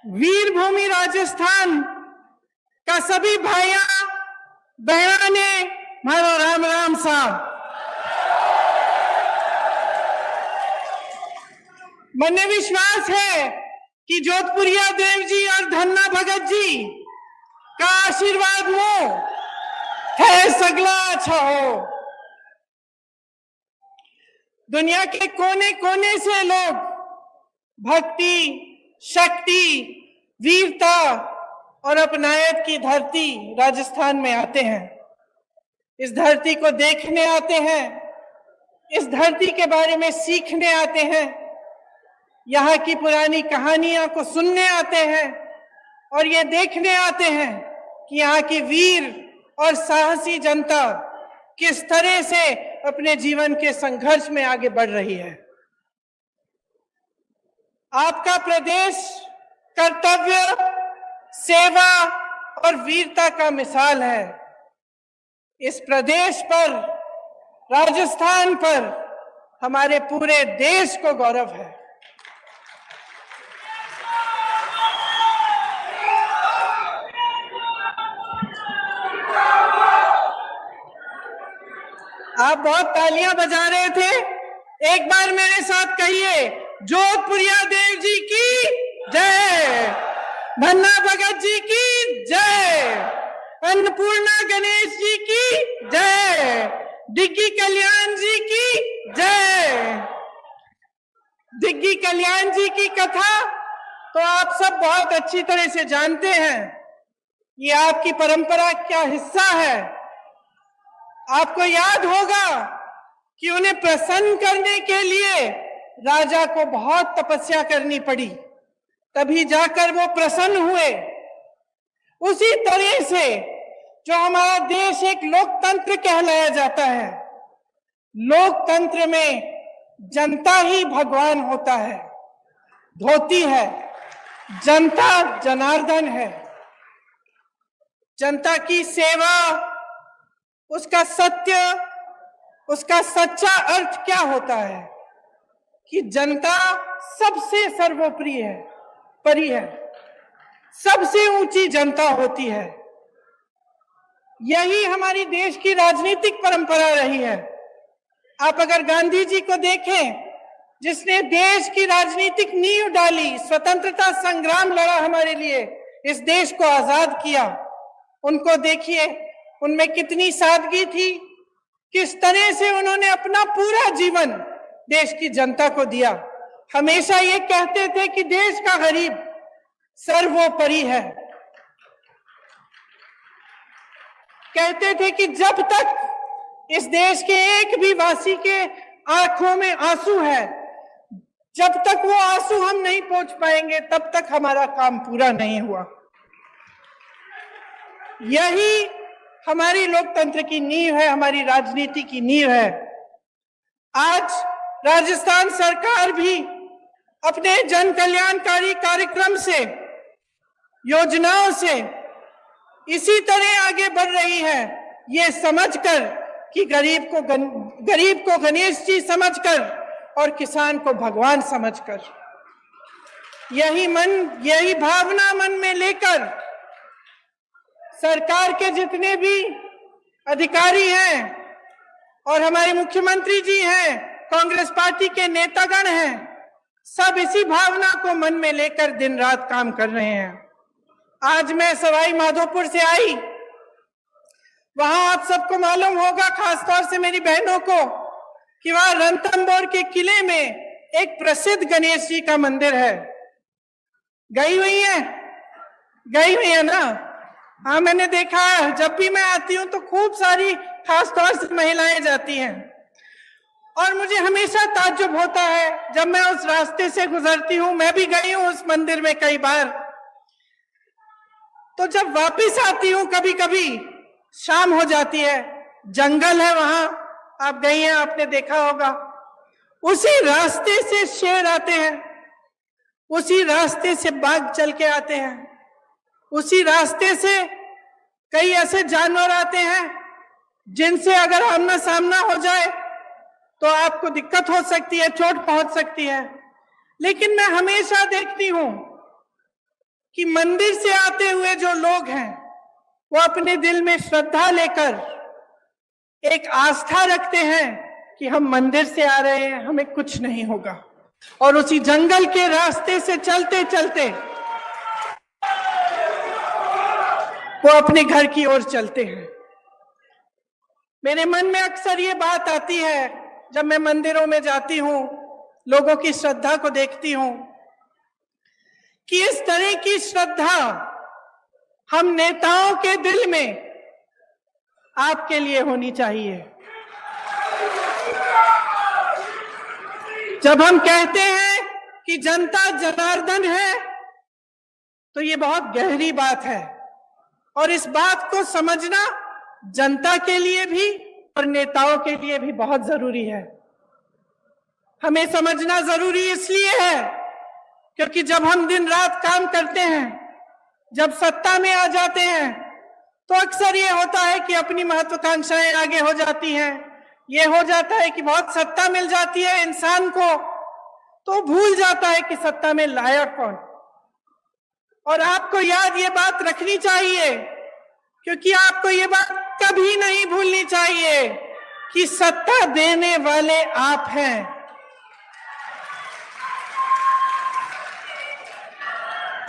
वीर भूमि राजस्थान का सभी भाइयों बहनों ने मारो राम राम साहब। मने विश्वास है कि जोधपुरिया देव जी और धन्ना भगत जी का आशीर्वाद मो है सगला अच्छा हो। दुनिया के कोने कोने से लोग भक्ति, शक्ति, वीरता और अपनायत की धरती राजस्थान में आते हैं। इस धरती को देखने आते हैं, इस धरती के बारे में सीखने आते हैं, यहाँ की पुरानी कहानियां को सुनने आते हैं और ये देखने आते हैं कि यहाँ की वीर और साहसी जनता किस तरह से अपने जीवन के संघर्ष में आगे बढ़ रही है। आपका प्रदेश कर्तव्य, सेवा और वीरता का मिसाल है। इस प्रदेश पर, राजस्थान पर हमारे पूरे देश को गौरव है। आप बहुत तालियां बजा रहे थे, एक बार मेरे साथ कहिए, जोधपुरिया देव जी की जय, धन्ना भगत जी की जय, अन्नपूर्णा गणेश जी की जय, डिग्गी कल्याण जी की जय। डिग्गी कल्याण जी की कथा तो आप सब बहुत अच्छी तरह से जानते हैं। ये आपकी परंपरा का हिस्सा है। आपको याद होगा कि उन्हें प्रसन्न करने के लिए राजा को बहुत तपस्या करनी पड़ी, तभी जाकर वो प्रसन्न हुए। उसी तरह से जो हमारा देश एक लोकतंत्र कहलाया जाता है, लोकतंत्र में जनता ही भगवान होता है, धोती है, जनता जनार्दन है। जनता की सेवा, उसका सत्य, उसका सच्चा अर्थ क्या होता है कि जनता सबसे सर्वोपरि है, परि है, सबसे ऊंची जनता होती है। यही हमारी देश की राजनीतिक परंपरा रही है। आप अगर गांधी जी को देखें, जिसने देश की राजनीतिक नींव डाली, स्वतंत्रता संग्राम लड़ा हमारे लिए, इस देश को आजाद किया, उनको देखिए, उनमें कितनी सादगी थी, किस तरह से उन्होंने अपना पूरा जीवन देश की जनता को दिया। हमेशा ये कहते थे कि देश का गरीब सर्वोपरि है। कहते थे कि जब तक इस देश के एक भी वासी के आंखों में आंसू है, जब तक वो आंसू हम नहीं पहुंच पाएंगे, तब तक हमारा काम पूरा नहीं हुआ। यही हमारी लोकतंत्र की नींव है, हमारी राजनीति की नींव है। आज राजस्थान सरकार भी अपने जन कल्याणकारी कार्यक्रम से, योजनाओं से इसी तरह आगे बढ़ रही है, ये समझकर कि गरीब को गणेश जी समझकर और किसान को भगवान समझकर। यही भावना मन में लेकर सरकार के जितने भी अधिकारी हैं और हमारे मुख्यमंत्री जी हैं, कांग्रेस पार्टी के नेतागण हैं, सब इसी भावना को मन में लेकर दिन रात काम कर रहे हैं। आज मैं सवाई माधोपुर से आई, वहां आप सबको मालूम होगा, खासतौर से मेरी बहनों को, कि वहां रणथंभौर के किले में एक प्रसिद्ध गणेश जी का मंदिर है। गई हुई है ना? हाँ, मैंने देखा है, जब भी मैं आती हूँ तो खूब सारी खासतौर से महिलाएं जाती हैं और मुझे हमेशा ताज्जुब होता है जब मैं उस रास्ते से गुजरती हूँ। मैं भी गई हूँ उस मंदिर में कई बार। तो जब वापस आती हूँ, कभी कभी शाम हो जाती है, जंगल है वहां, आप गई हैं, आपने देखा होगा। उसी रास्ते से शेर आते हैं, उसी रास्ते से बाघ चल के आते हैं, उसी रास्ते से कई ऐसे जानवर आते हैं जिनसे अगर आमना सामना हो जाए तो आपको दिक्कत हो सकती है, चोट पहुंच सकती है। लेकिन मैं हमेशा देखती हूं कि मंदिर से आते हुए जो लोग हैं वो अपने दिल में श्रद्धा लेकर एक आस्था रखते हैं कि हम मंदिर से आ रहे हैं, हमें कुछ नहीं होगा, और उसी जंगल के रास्ते से चलते चलते वो अपने घर की ओर चलते हैं। मेरे मन में अक्सर ये बात आती है जब मैं मंदिरों में जाती हूं, लोगों की श्रद्धा को देखती हूं, कि इस तरह की श्रद्धा हम नेताओं के दिल में आपके लिए होनी चाहिए। जब हम कहते हैं कि जनता जनार्दन है, तो ये बहुत गहरी बात है, और इस बात को समझना जनता के लिए भी और नेताओं के लिए भी बहुत जरूरी है। हमें समझना जरूरी इसलिए है क्योंकि जब हम दिन रात काम करते हैं, जब सत्ता में आ जाते हैं, तो अक्सर ये होता है कि अपनी महत्वाकांक्षाएं आगे हो जाती हैं। ये हो जाता है कि बहुत सत्ता मिल जाती है इंसान को, तो भूल जाता है कि सत्ता में लायक कौन। और आपको याद ये बात रखनी चाहिए, क्योंकि आपको ये बात कभी नहीं भूलनी चाहिए कि सत्ता देने वाले आप हैं।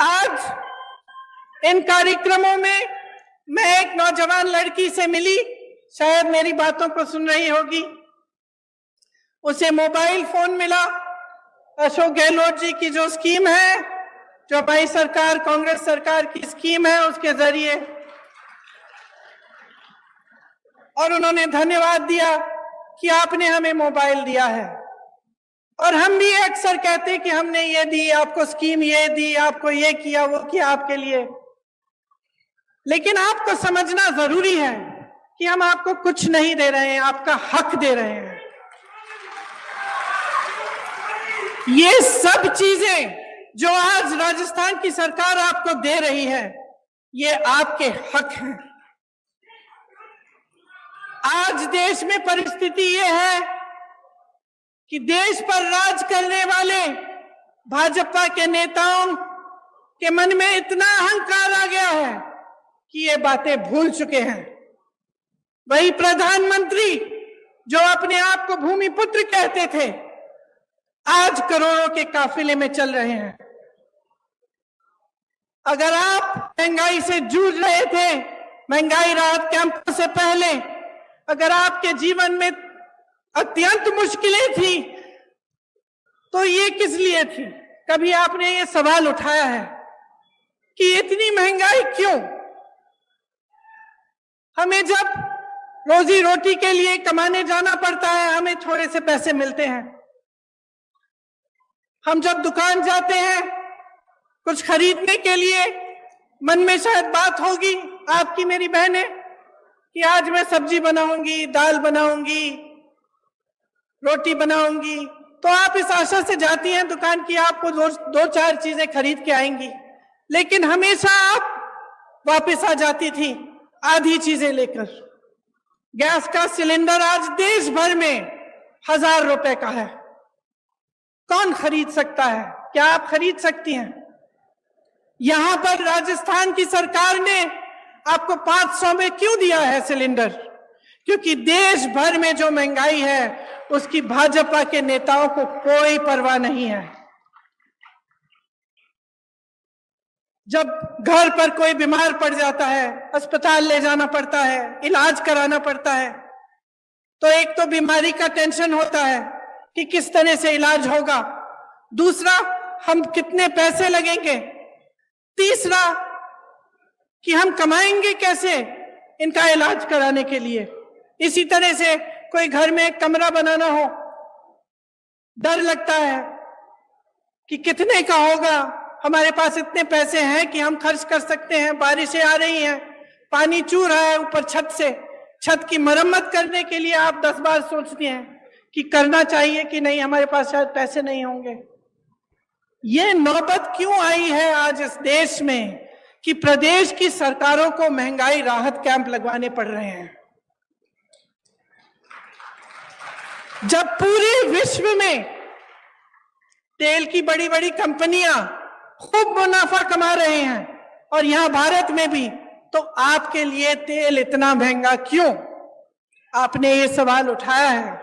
आज इन कार्यक्रमों में मैं एक नौजवान लड़की से मिली, शायद मेरी बातों को सुन रही होगी। उसे मोबाइल फोन मिला, अशोक गहलोत जी की जो स्कीम है, जो हमारी सरकार, कांग्रेस सरकार की स्कीम है, उसके जरिए, और उन्होंने धन्यवाद दिया कि आपने हमें मोबाइल दिया है। और हम भी अक्सर कहते हैं कि हमने ये दी, आपको स्कीम ये दी, आपको ये किया, वो किया आपके लिए। लेकिन आपको समझना जरूरी है कि हम आपको कुछ नहीं दे रहे हैं, आपका हक दे रहे हैं। ये सब चीजें जो आज राजस्थान की सरकार आपको दे रही है, ये आपके हक हैं। आज देश में परिस्थिति ये है कि देश पर राज करने वाले भाजपा के नेताओं के मन में इतना अहंकार आ गया है कि ये बातें भूल चुके हैं। वही प्रधानमंत्री जो अपने आप को भूमिपुत्र कहते थे, आज करोड़ों के काफिले में चल रहे हैं। अगर आप महंगाई से जूझ रहे थे, महंगाई राहत कैंप से पहले, अगर आपके जीवन में अत्यंत मुश्किलें थी, तो ये किस लिए थी? कभी आपने ये सवाल उठाया है कि इतनी महंगाई क्यों? हमें जब रोजी रोटी के लिए कमाने जाना पड़ता है, हमें थोड़े से पैसे मिलते हैं। हम जब दुकान जाते हैं कुछ खरीदने के लिए, मन में शायद बात होगी आपकी, मेरी बहनें, कि आज मैं सब्जी बनाऊंगी, दाल बनाऊंगी, रोटी बनाऊंगी, तो आप इस आशा से जाती हैं दुकान की, आपको दो चार चीजें खरीद के आएंगी। लेकिन हमेशा आप वापस आ जाती थी आधी चीजें लेकर। गैस का सिलेंडर आज देश भर में 1000 रुपए का है। कौन खरीद सकता है? क्या आप खरीद सकती हैं? यहां पर राजस्थान की सरकार ने आपको 500 में क्यों दिया है सिलेंडर? क्योंकि देश भर में जो महंगाई है उसकी भाजपा के नेताओं को कोई परवाह नहीं है। जब घर पर कोई बीमार पड़ जाता है, अस्पताल ले जाना पड़ता है, इलाज कराना पड़ता है, तो एक तो बीमारी का टेंशन होता है कि किस तरह से इलाज होगा, दूसरा हम कितने पैसे लगेंगे, तीसरा कि हम कमाएंगे कैसे इनका इलाज कराने के लिए। इसी तरह से कोई घर में एक कमरा बनाना हो, डर लगता है कि कितने का होगा, हमारे पास इतने पैसे हैं कि हम खर्च कर सकते हैं, बारिशें आ रही हैं, पानी चू रहा है ऊपर छत से, छत की मरम्मत करने के लिए आप 10 बार सोचते हैं कि करना चाहिए कि नहीं, हमारे पास शायद पैसे नहीं होंगे। ये नौबत क्यों आई है आज इस देश में कि प्रदेश की सरकारों को महंगाई राहत कैंप लगवाने पड़ रहे हैं? जब पूरे विश्व में तेल की बड़ी बड़ी कंपनियां खूब मुनाफा कमा रहे हैं, और यहां भारत में भी, तो आपके लिए तेल इतना महंगा क्यों? आपने ये सवाल उठाया है,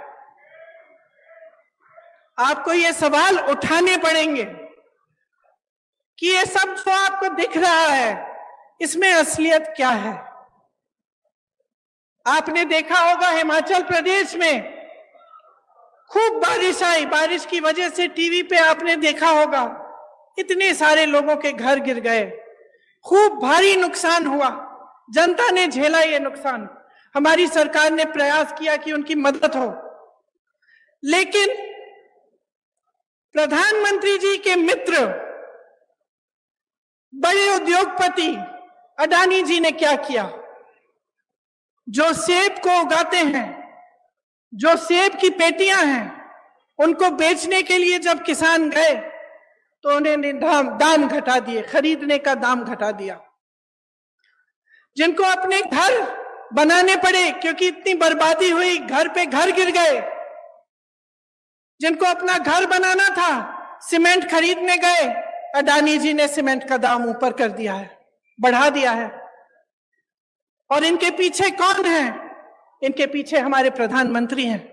आपको ये सवाल उठाने पड़ेंगे कि ये सब जो आपको दिख रहा है, इसमें असलियत क्या है। आपने देखा होगा हिमाचल प्रदेश में खूब बारिश आई, बारिश की वजह से टीवी पे आपने देखा होगा इतने सारे लोगों के घर गिर गए, खूब भारी नुकसान हुआ, जनता ने झेला ये नुकसान। हमारी सरकार ने प्रयास किया कि उनकी मदद हो, लेकिन प्रधानमंत्री जी के मित्र बड़े उद्योगपति अडानी जी ने क्या किया? जो सेब को उगाते हैं, जो सेब की पेटियां हैं, उनको बेचने के लिए जब किसान गए तो उन्होंने दाम घटा दिए, खरीदने का दाम घटा दिया। जिनको अपने घर बनाने पड़े क्योंकि इतनी बर्बादी हुई, घर पे घर गिर गए, जिनको अपना घर बनाना था, सीमेंट खरीदने गए, अडानी जी ने सीमेंट का दाम ऊपर कर दिया है, बढ़ा दिया है। और इनके पीछे कौन है? इनके पीछे हमारे प्रधानमंत्री हैं,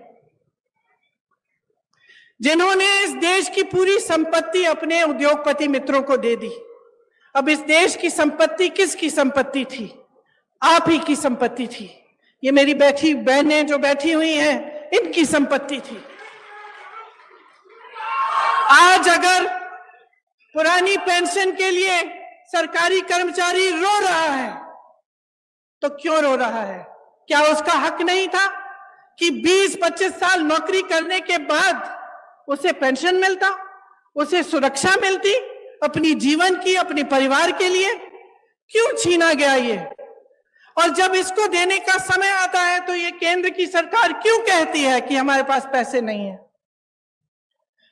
जिन्होंने इस देश की पूरी संपत्ति अपने उद्योगपति मित्रों को दे दी। अब इस देश की संपत्ति किसकी संपत्ति थी? आप ही की संपत्ति थी। ये मेरी बैठी बहनें जो बैठी हुई हैं, इनकी संपत्ति थी। आज अगर पुरानी पेंशन के लिए सरकारी कर्मचारी रो रहा है, तो क्यों रो रहा है? क्या उसका हक नहीं था कि 20-25 साल नौकरी करने के बाद उसे पेंशन मिलता, उसे सुरक्षा मिलती अपनी जीवन की, अपने परिवार के लिए? क्यों छीना गया ये? और जब इसको देने का समय आता है तो ये केंद्र की सरकार क्यों कहती है कि हमारे पास पैसे नहीं है?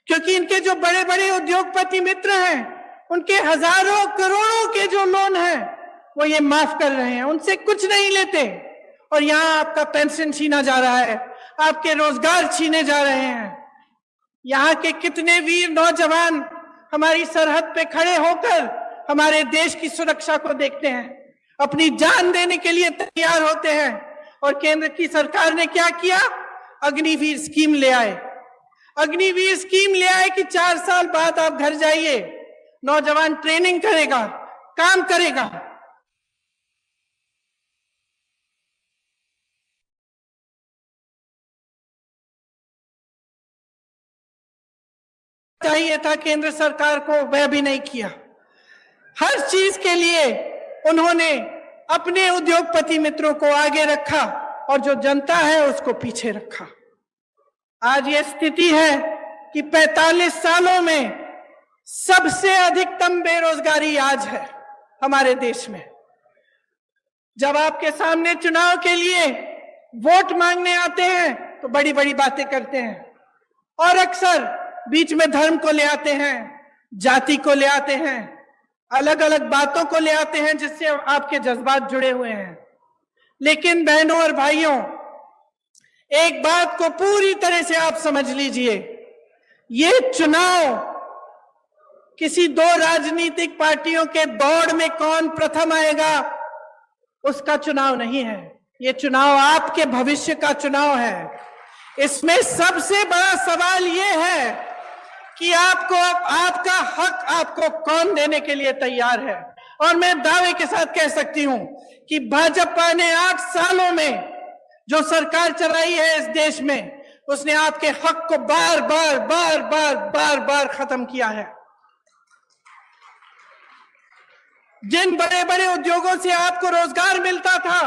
क्योंकि इनके जो बड़े बड़े उद्योगपति मित्र हैं, उनके हजारों करोड़ों के जो लोन हैं, वो ये माफ कर रहे हैं, उनसे कुछ नहीं लेते। और यहां आपका पेंशन छीना जा रहा है, आपके रोजगार छीने जा रहे हैं। यहाँ के कितने वीर नौजवान हमारी सरहद पे खड़े होकर हमारे देश की सुरक्षा को देखते हैं, अपनी जान देने के लिए तैयार होते हैं। और केंद्र की सरकार ने क्या किया? अग्निवीर स्कीम ले आए। अग्निवीर स्कीम ले आए कि 4 साल बाद आप घर जाइए, नौजवान ट्रेनिंग करेगा, काम करेगा। चाहिए था केंद्र सरकार को, वह भी नहीं किया। हर चीज के लिए उन्होंने अपने उद्योगपति मित्रों को आगे रखा और जो जनता है उसको पीछे रखा। आज ये स्थिति है कि 45 सालों में सबसे अधिकतम बेरोजगारी आज है हमारे देश में। जब आपके सामने चुनाव के लिए वोट मांगने आते हैं तो बड़ी बड़ी बातें करते हैं, और अक्सर बीच में धर्म को ले आते हैं, जाति को ले आते हैं, अलग अलग बातों को ले आते हैं जिससे आपके जज्बात जुड़े हुए हैं। लेकिन बहनों और भाइयों, एक बात को पूरी तरह से आप समझ लीजिए, ये चुनाव किसी 2 राजनीतिक पार्टियों के दौड़ में कौन प्रथम आएगा उसका चुनाव नहीं है। ये चुनाव आपके भविष्य का चुनाव है। इसमें सबसे बड़ा सवाल ये है कि आपको आपका हक आपको कौन देने के लिए तैयार है। और मैं दावे के साथ कह सकती हूं कि भाजपा ने 8 सालों में जो सरकार चलाई है इस देश में, उसने आपके हक को बार बार बार बार बार बार खत्म किया है। जिन बड़े बड़े उद्योगों से आपको रोजगार मिलता था,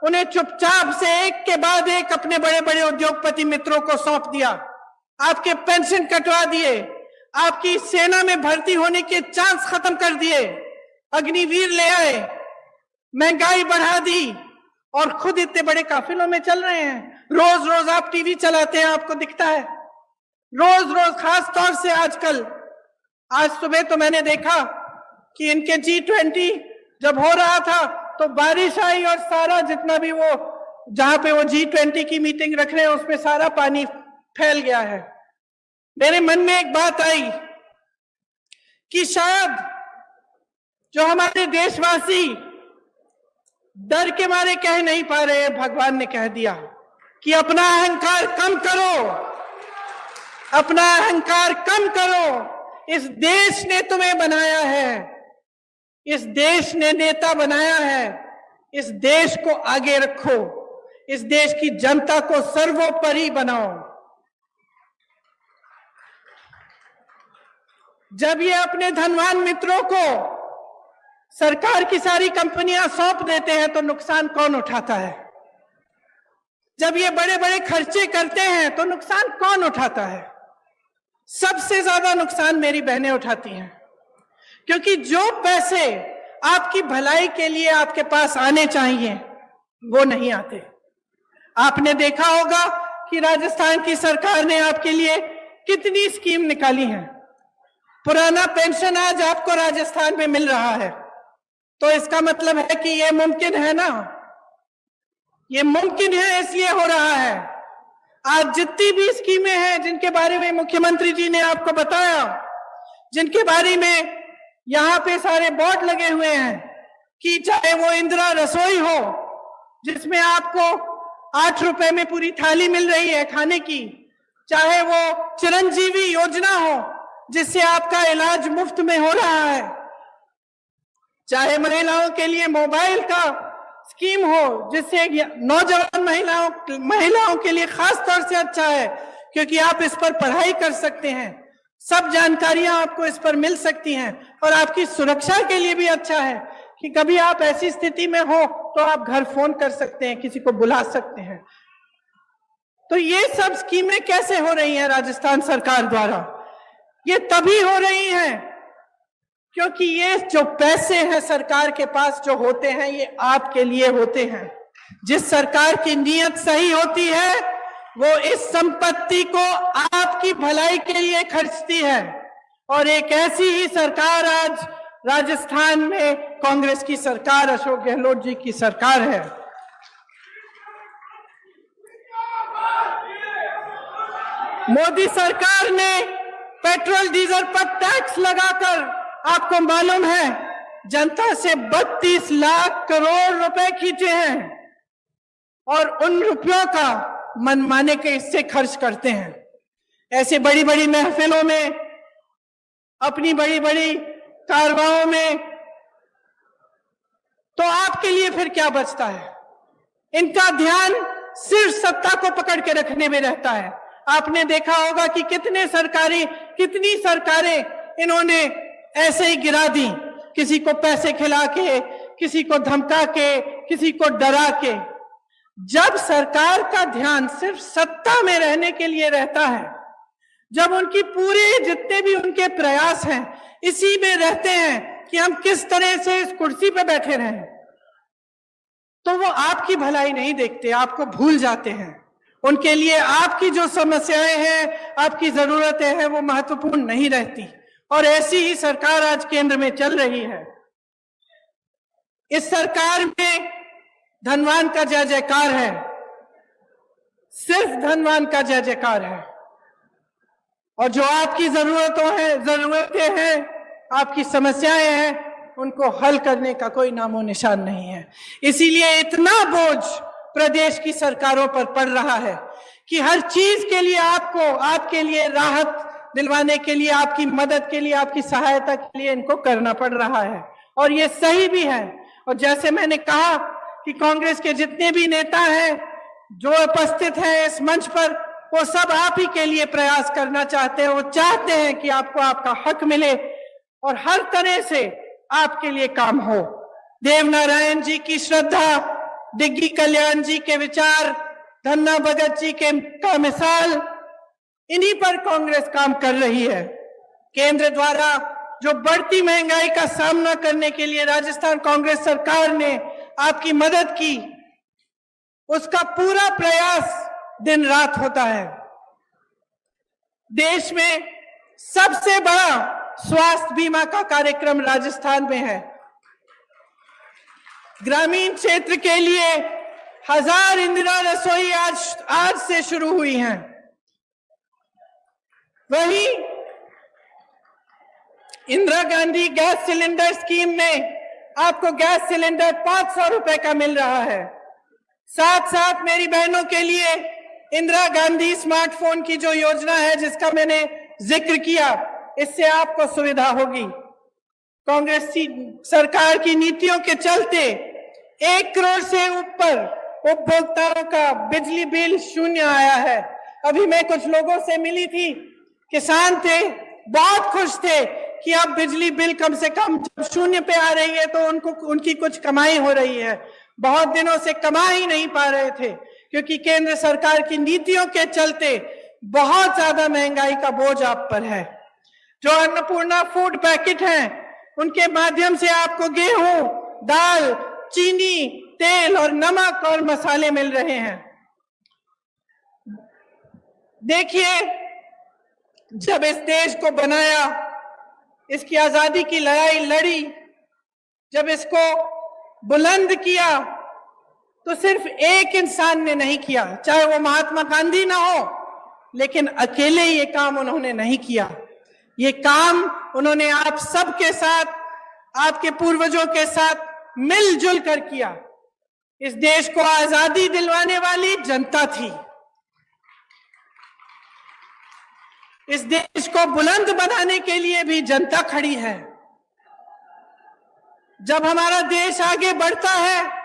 उन्हें चुपचाप से एक के बाद एक अपने बड़े बड़े उद्योगपति मित्रों को सौंप दिया। आपके पेंशन कटवा दिए, आपकी सेना में भर्ती होने के चांस खत्म कर दिए, अग्निवीर ले आए, महंगाई बढ़ा दी, और खुद इतने बड़े काफिलों में चल रहे हैं। रोज रोज आप टीवी चलाते हैं, आपको दिखता है रोज रोज, खास तौर से आजकल। आज सुबह तो मैंने देखा कि इनके G20 जब हो रहा था तो बारिश आई और सारा जितना भी वो जहां पे वो G20 की मीटिंग रख रहे हैं उसमें सारा पानी फैल गया है। मेरे मन में एक बात आई कि शायद जो हमारे देशवासी डर के मारे कह नहीं पा रहे हैं, भगवान ने कह दिया कि अपना अहंकार कम करो, अपना अहंकार कम करो। इस देश ने तुम्हें बनाया है, इस देश ने नेता बनाया है, इस देश को आगे रखो, इस देश की जनता को सर्वोपरि बनाओ। जब ये अपने धनवान मित्रों को सरकार की सारी कंपनियां सौंप देते हैं तो नुकसान कौन उठाता है? जब ये बड़े बड़े खर्चे करते हैं तो नुकसान कौन उठाता है? सबसे ज्यादा नुकसान मेरी बहनें उठाती हैं, क्योंकि जो पैसे आपकी भलाई के लिए आपके पास आने चाहिए वो नहीं आते। आपने देखा होगा कि राजस्थान की सरकार ने आपके लिए कितनी स्कीम निकाली है। पुराना पेंशन आज आपको राजस्थान में मिल रहा है, तो इसका मतलब है कि ये मुमकिन है ना, ये मुमकिन है इसलिए हो रहा है। आज जितनी भी स्कीमें हैं जिनके बारे में मुख्यमंत्री जी ने आपको बताया, जिनके बारे में यहाँ पे सारे बोर्ड लगे हुए हैं, कि चाहे वो इंदिरा रसोई हो जिसमें आपको 8 रुपए में पूरी थाली मिल रही है खाने की, चाहे वो चिरंजीवी योजना हो जिससे आपका इलाज मुफ्त में हो रहा है, चाहे महिलाओं के लिए मोबाइल का स्कीम हो जिससे नौजवान महिलाओं के लिए खास तौर से अच्छा है क्योंकि आप इस पर पढ़ाई कर सकते हैं, सब जानकारियां आपको इस पर मिल सकती हैं, और आपकी सुरक्षा के लिए भी अच्छा है कि कभी आप ऐसी स्थिति में हो तो आप घर फोन कर सकते हैं, किसी को बुला सकते हैं। तो ये सब स्कीमें कैसे हो रही हैं राजस्थान सरकार द्वारा? ये तभी हो रही हैं क्योंकि ये जो पैसे हैं सरकार के पास जो होते हैं ये आपके लिए होते हैं। जिस सरकार की नीयत सही होती है वो इस संपत्ति को आपकी भलाई के लिए खर्चती है, और एक ऐसी ही सरकार आज राजस्थान में कांग्रेस की सरकार, अशोक गहलोत जी की सरकार है। मोदी सरकार ने पेट्रोल डीजल पर टैक्स लगाकर, आपको मालूम है, जनता से 32 लाख करोड़ रुपए खींचे हैं, और उन रुपयों का मनमाने के हिस्से खर्च करते हैं। ऐसे बड़ी बड़ी महफिलों में, अपनी बड़ी बड़ी कारवाओं में, तो आपके लिए फिर क्या बचता है? इनका ध्यान सिर्फ सत्ता को पकड़ के रखने में रहता है। आपने देखा होगा कि कितनी सरकारें इन्होंने ऐसे ही गिरा दी, किसी को पैसे खिला के, किसी को धमका के, किसी को डरा के। जब सरकार का ध्यान सिर्फ सत्ता में रहने के लिए रहता है, जब उनकी पूरे जितने भी उनके प्रयास हैं इसी में रहते हैं कि हम किस तरह से इस कुर्सी पे बैठे रहें, तो वो आपकी भलाई नहीं देखते, आपको भूल जाते हैं। उनके लिए आपकी जो समस्याएं हैं, आपकी जरूरतें हैं, वो महत्वपूर्ण नहीं रहती। और ऐसी ही सरकार आज केंद्र में चल रही है। इस सरकार में धनवान का जय जयकार है, सिर्फ धनवान का जय जयकार है, और जो आपकी जरूरतें हैं, आपकी समस्याएं हैं, उनको हल करने का कोई नामो निशान नहीं है। इसीलिए इतना बोझ प्रदेश की सरकारों पर पड़ रहा है कि हर चीज के लिए आपको, आपके लिए राहत दिलवाने के लिए, आपकी मदद के लिए, आपकी सहायता के लिए इनको करना पड़ रहा है, और ये सही भी है। और जैसे मैंने कहा कि कांग्रेस के जितने भी नेता हैं जो उपस्थित हैं इस मंच पर, वो सब आप ही के लिए प्रयास करना चाहते हैं। वो चाहते हैं कि आपको आपका हक मिले और हर तरह से आपके लिए काम हो। देवनारायण जी की श्रद्धा, डिग्गी कल्याण जी के विचार, धन्ना भगत जी का मिसाल, इन्हीं पर कांग्रेस काम कर रही है। केंद्र द्वारा जो बढ़ती महंगाई का सामना करने के लिए राजस्थान कांग्रेस सरकार ने आपकी मदद की, उसका पूरा प्रयास दिन रात होता है। देश में सबसे बड़ा स्वास्थ्य बीमा का कार्यक्रम राजस्थान में है। ग्रामीण क्षेत्र के लिए 1000 इंदिरा रसोई आज से शुरू हुई हैं। वहीं Indira Gandhi gas cylinder scheme में आपको गैस सिलेंडर 500 रुपए का मिल रहा है। साथ साथ मेरी बहनों के लिए इंदिरा गांधी स्मार्टफोन की जो योजना है जिसका मैंने जिक्र किया, इससे आपको सुविधा होगी। कांग्रेस सरकार की नीतियों के चलते 1 करोड़ से ऊपर उपभोक्ताओं का बिजली बिल शून्य आया है। अभी मैं कुछ लोगों से मिली थी, किसान थे, बहुत खुश थे कि अब बिजली बिल कम से कम जब शून्य पे आ रही है तो उनकी कुछ कमाई हो रही है। बहुत दिनों से कमा ही नहीं पा रहे थे क्योंकि केंद्र सरकार की नीतियों के चलते बहुत ज्यादा महंगाई का बोझ आप पर है। जो अन्नपूर्णा फूड पैकेट हैं, उनके माध्यम से आपको गेहूं, दाल, चीनी, तेल और नमक और मसाले मिल रहे हैं। देखिए, जब इस देश को बनाया, इसकी आजादी की लड़ाई लड़ी, जब इसको बुलंद किया, तो सिर्फ एक इंसान ने नहीं किया, चाहे वो महात्मा गांधी ना हो, लेकिन अकेले ये काम उन्होंने नहीं किया। ये काम उन्होंने आप सबके साथ, आपके पूर्वजों के साथ मिलजुल कर किया। इस देश को आजादी दिलवाने वाली जनता थी। इस देश को बुलंद बनाने के लिए भी जनता खड़ी है। जब हमारा देश आगे बढ़ता है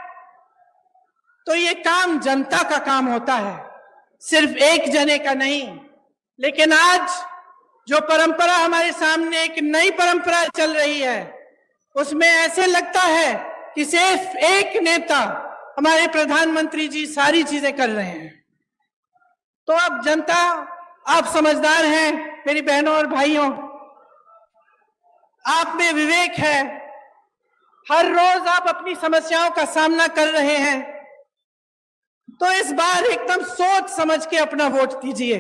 तो ये काम जनता का काम होता है, सिर्फ एक जने का नहीं। लेकिन आज जो परंपरा हमारे सामने, एक नई परंपरा चल रही है, उसमें ऐसे लगता है कि सिर्फ एक नेता, हमारे प्रधानमंत्री जी, सारी चीजें कर रहे हैं। तो अब जनता, आप समझदार हैं मेरी बहनों और भाइयों, आप में विवेक है, हर रोज आप अपनी समस्याओं का सामना कर रहे हैं, तो इस बार एकदम सोच समझ के अपना वोट दीजिए।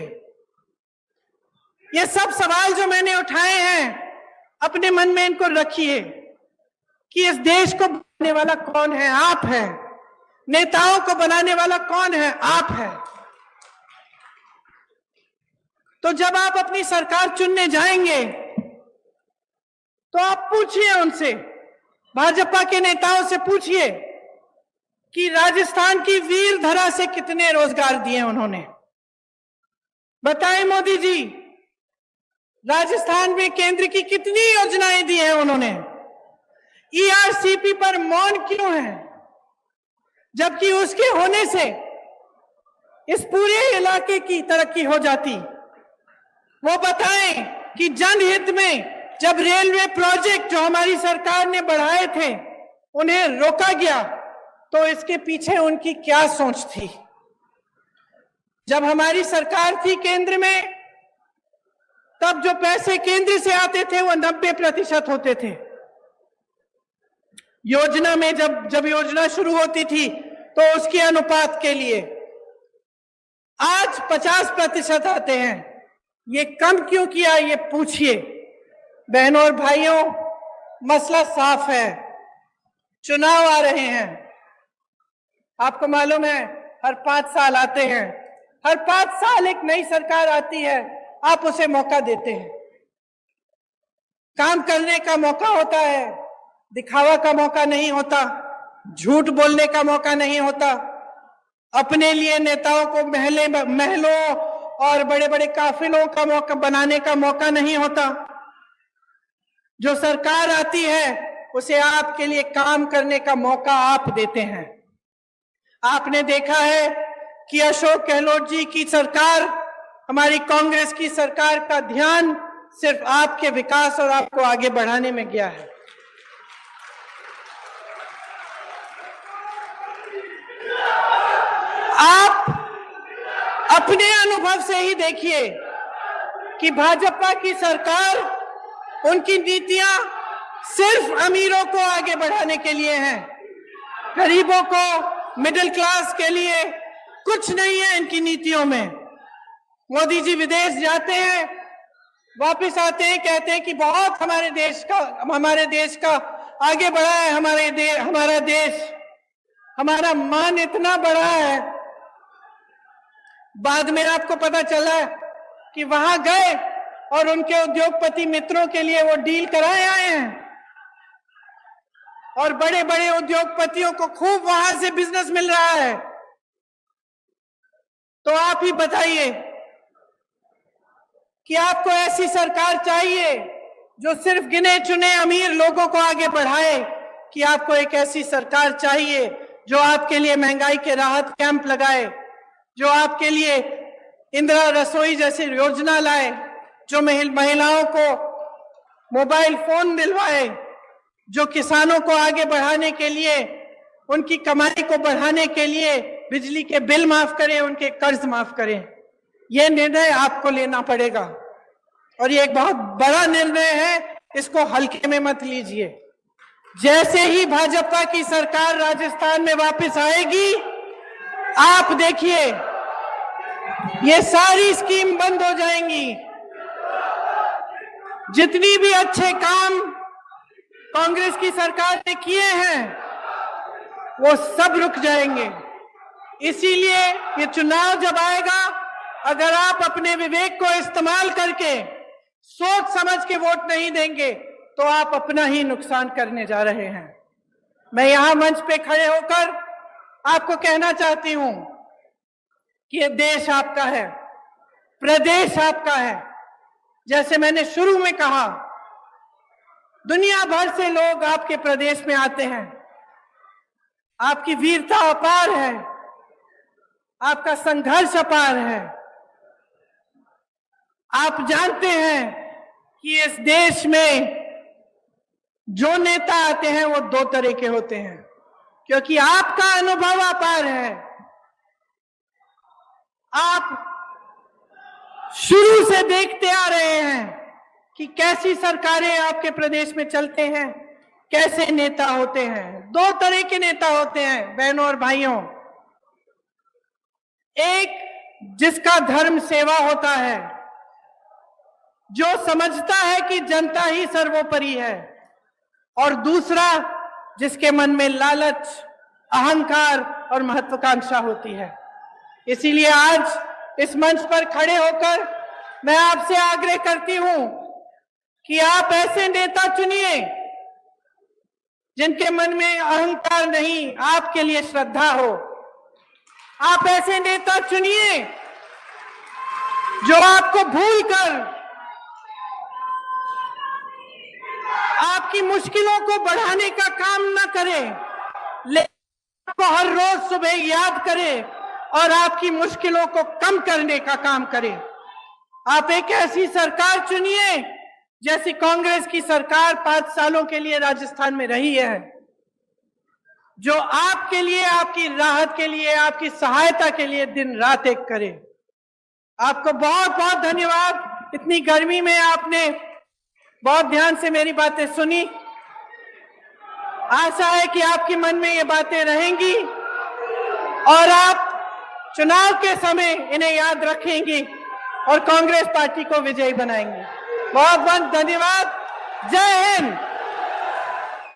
ये सब सवाल जो मैंने उठाए हैं, अपने मन में इनको रखिए कि इस देश को बनाने वाला कौन है? आप हैं। नेताओं को बनाने वाला कौन है? आप हैं। तो जब आप अपनी सरकार चुनने जाएंगे तो आप पूछिए उनसे, भाजपा के नेताओं से पूछिए कि राजस्थान की वीर धरा से कितने रोजगार दिए उन्होंने। बताएं मोदी जी, राजस्थान में केंद्र की कितनी योजनाएं दी हैं उन्होंने। ईआरसीपी पर मौन क्यों है, जबकि उसके होने से इस पूरे इलाके की तरक्की हो जाती। वो बताएं कि जनहित में जब रेलवे प्रोजेक्ट जो हमारी सरकार ने बढ़ाए थे उन्हें रोका गया तो इसके पीछे उनकी क्या सोच थी। जब हमारी सरकार थी केंद्र में, तब जो पैसे केंद्र से आते थे वो 90% होते थे। योजना में जब योजना शुरू होती थी तो उसके अनुपात के लिए आज 50% आते हैं। ये कम क्यों किया, ये पूछिए। बहनों और भाइयों, मसला साफ है, चुनाव आ रहे हैं। आपको मालूम है हर 5 साल आते हैं, हर 5 साल एक नई सरकार आती है, आप उसे मौका देते हैं, काम करने का मौका होता है, दिखावा का मौका नहीं होता, झूठ बोलने का मौका नहीं होता, अपने लिए नेताओं को महलों और बड़े बड़े काफिलों का मौका बनाने का मौका नहीं होता। जो सरकार आती है उसे आपके लिए काम करने का मौका आप देते हैं। आपने देखा है कि अशोक गहलोत जी की सरकार, हमारी कांग्रेस की सरकार का ध्यान सिर्फ आपके विकास और आपको आगे बढ़ाने में गया है। आप अपने अनुभव से ही देखिए कि भाजपा की सरकार, उनकी नीतियां सिर्फ अमीरों को आगे बढ़ाने के लिए हैं, गरीबों को, मिडिल क्लास के लिए कुछ नहीं है इनकी नीतियों में। मोदी जी विदेश जाते हैं, वापस आते हैं, कहते हैं कि बहुत हमारे देश का आगे बढ़ा है, हमारा देश, हमारा मान इतना बड़ा है। बाद में आपको पता चला कि वहां गए और उनके उद्योगपति मित्रों के लिए वो डील कराए आए हैं और बड़े बड़े उद्योगपतियों को खूब वहां से बिजनेस मिल रहा है। तो आप ही बताइए कि आपको ऐसी सरकार चाहिए जो सिर्फ गिने चुने अमीर लोगों को आगे बढ़ाए, कि आपको एक ऐसी सरकार चाहिए जो आपके लिए महंगाई के राहत कैंप लगाए, जो आपके लिए इंदिरा रसोई जैसी योजना लाए, जो महिलाओं को मोबाइल फोन दिलवाए, जो किसानों को आगे बढ़ाने के लिए, उनकी कमाई को बढ़ाने के लिए बिजली के बिल माफ करें, उनके कर्ज माफ करें। यह निर्णय आपको लेना पड़ेगा और ये एक बहुत बड़ा निर्णय है, इसको हल्के में मत लीजिए। जैसे ही भाजपा की सरकार राजस्थान में वापस आएगी, आप देखिए ये सारी स्कीम बंद हो जाएंगी। जितनी भी अच्छे काम कांग्रेस की सरकार ने किए हैं वो सब रुक जाएंगे। इसीलिए ये चुनाव जब आएगा, अगर आप अपने विवेक को इस्तेमाल करके सोच समझ के वोट नहीं देंगे तो आप अपना ही नुकसान करने जा रहे हैं। मैं यहां मंच पे खड़े होकर आपको कहना चाहती हूं कि ये देश आपका है, प्रदेश आपका है। जैसे मैंने शुरू में कहा, दुनिया भर से लोग आपके प्रदेश में आते हैं। आपकी वीरता अपार है, आपका संघर्ष अपार है। आप जानते हैं कि इस देश में जो नेता आते हैं वो दो तरह के होते हैं, क्योंकि आपका अनुभव अपार है। आप शुरू से देखते आ रहे हैं कि कैसी सरकारें आपके प्रदेश में चलते हैं, कैसे नेता होते हैं। दो तरह के नेता होते हैं बहनों और भाइयों। एक जिसका धर्म सेवा होता है, जो समझता है कि जनता ही सर्वोपरि है, और दूसरा जिसके मन में लालच, अहंकार और महत्वाकांक्षा होती है। इसीलिए आज इस मंच पर खड़े होकर मैं आपसे आग्रह करती हूं कि आप ऐसे नेता चुनिए जिनके मन में अहंकार नहीं, आपके लिए श्रद्धा हो। आप ऐसे नेता चुनिए जो आपको भूलकर आपकी मुश्किलों को बढ़ाने का काम न करे, लेकिन आपको हर रोज सुबह याद करे और आपकी मुश्किलों को कम करने का काम करे। आप एक ऐसी सरकार चुनिए जैसी कांग्रेस की सरकार 5 सालों के लिए राजस्थान में रही है, जो आपके लिए, आपकी राहत के लिए, आपकी सहायता के लिए दिन रात एक करे। आपको बहुत बहुत धन्यवाद। इतनी गर्मी में आपने बहुत ध्यान से मेरी बातें सुनी। आशा है कि आपके मन में ये बातें रहेंगी और आप चुनाव के समय इन्हें याद रखेंगी और कांग्रेस पार्टी को विजयी बनाएंगे। बहुत बहुत धन्यवाद। जय हिंद।